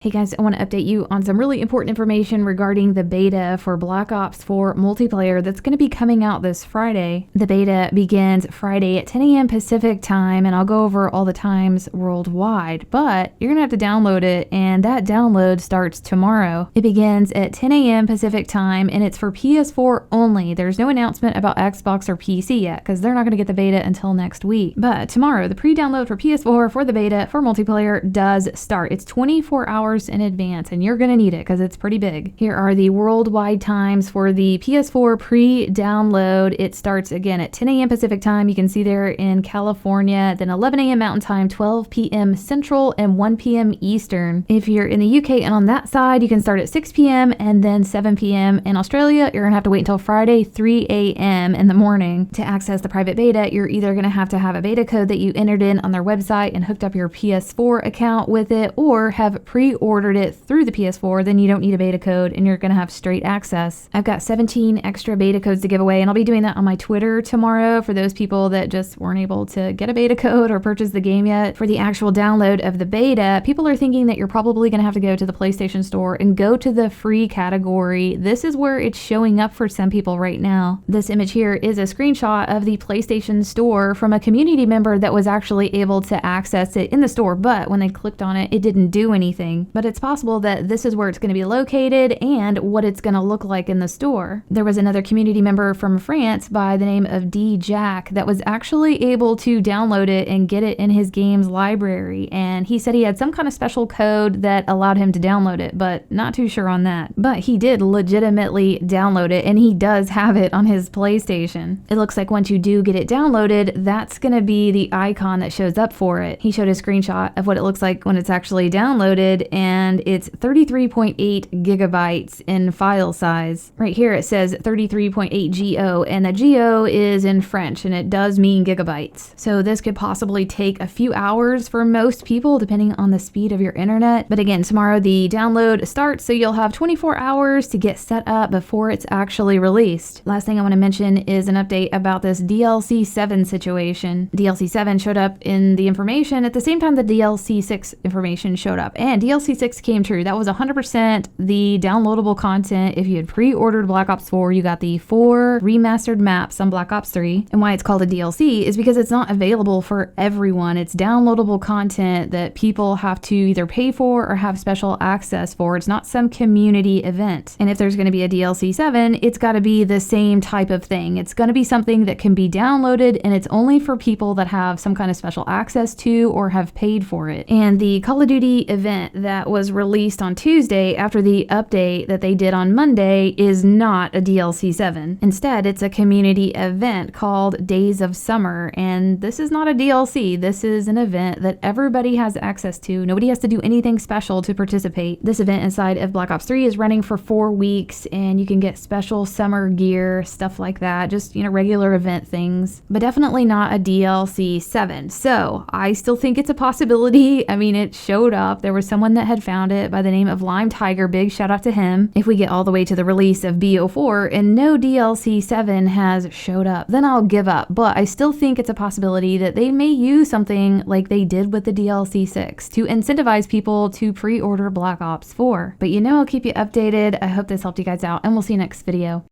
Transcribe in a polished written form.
Hey guys, I want to update you on some really important information regarding the beta for Black Ops 4 multiplayer that's going to be coming out this Friday. The beta begins Friday at 10 a.m. Pacific time, and I'll go over all the times worldwide, but you're going to have to download it, and that download starts tomorrow. It begins at 10 a.m. Pacific time, and it's for PS4 only. There's no announcement about Xbox or PC yet, because they're not going to get the beta until next week. But tomorrow, the pre-download for PS4 for the beta for multiplayer does start. It's 24 hours in advance, and you're going to need it because it's pretty big. Here are the worldwide times for the PS4 pre-download. It starts again at 10 a.m. Pacific time. You can see there in California, then 11 a.m. Mountain time, 12 p.m. Central, and 1 p.m. Eastern. If you're in the UK and on that side, you can start at 6 p.m. and then 7 p.m. In Australia, you're going to have to wait until Friday, 3 a.m. in the morning. To access the private beta, you're either going to have a beta code that you entered in on their website and hooked up your PS4 account with it, or have pre-ordered it through the PS4, then you don't need a beta code and you're going to have straight access. I've got 17 extra beta codes to give away, and I'll be doing that on my Twitter tomorrow for those people that just weren't able to get a beta code or purchase the game yet. For the actual download of the beta, people are thinking that you're probably going to have to go to the PlayStation Store and go to the free category. This is where it's showing up for some people right now. This image here is a screenshot of the PlayStation Store from a community member that was actually able to access it in the store, but when they clicked on it, it didn't do anything. But it's possible that this is where it's going to be located and what it's going to look like in the store. There was another community member from France by the name of D Jack that was actually able to download it and get it in his games library, and he said he had some kind of special code that allowed him to download it, but not too sure on that. But he did legitimately download it, and he does have it on his PlayStation. It looks like once you do get it downloaded, that's going to be the icon that shows up for it. He showed a screenshot of what it looks like when it's actually downloaded, and it's 33.8 gigabytes in file size. Right here it says 33.8 GO, and the GO is in French, and it does mean gigabytes. So this could possibly take a few hours for most people, depending on the speed of your internet. But again, tomorrow the download starts, so you'll have 24 hours to get set up before it's actually released. Last thing I want to mention is an update about this DLC 7 situation. DLC 7 showed up in the information at the same time the DLC 6 information showed up, and DLC 6 came true. That was 100% the downloadable content. If you had pre-ordered Black Ops 4, you got the 4 remastered maps on Black Ops 3. And why it's called a DLC is because it's not available for everyone. It's downloadable content that people have to either pay for or have special access for. It's not some community event. And if there's going to be a DLC 7, it's got to be the same type of thing. It's going to be something that can be downloaded, and it's only for people that have some kind of special access to or have paid for it. And the Call of Duty event that was released on Tuesday after the update that they did on Monday is not a DLC 7. Instead, it's a community event called Days of Summer, and this is not a DLC. This is an event that everybody has access to. Nobody has to do anything special to participate. This event inside of Black Ops 3 is running for 4 weeks, and you can get special summer gear, stuff like that, just, regular event things, but definitely not a DLC 7. So I still think it's a possibility. I mean, it showed up. There was someone that had found it by the name of Lime Tiger. Big shout out to him. If we get all the way to the release of BO4 and no DLC 7 has showed up, then I'll give up. But I still think it's a possibility that they may use something like they did with the DLC 6 to incentivize people to pre-order Black Ops 4. But I'll keep you updated. I hope this helped you guys out, and we'll see you next video.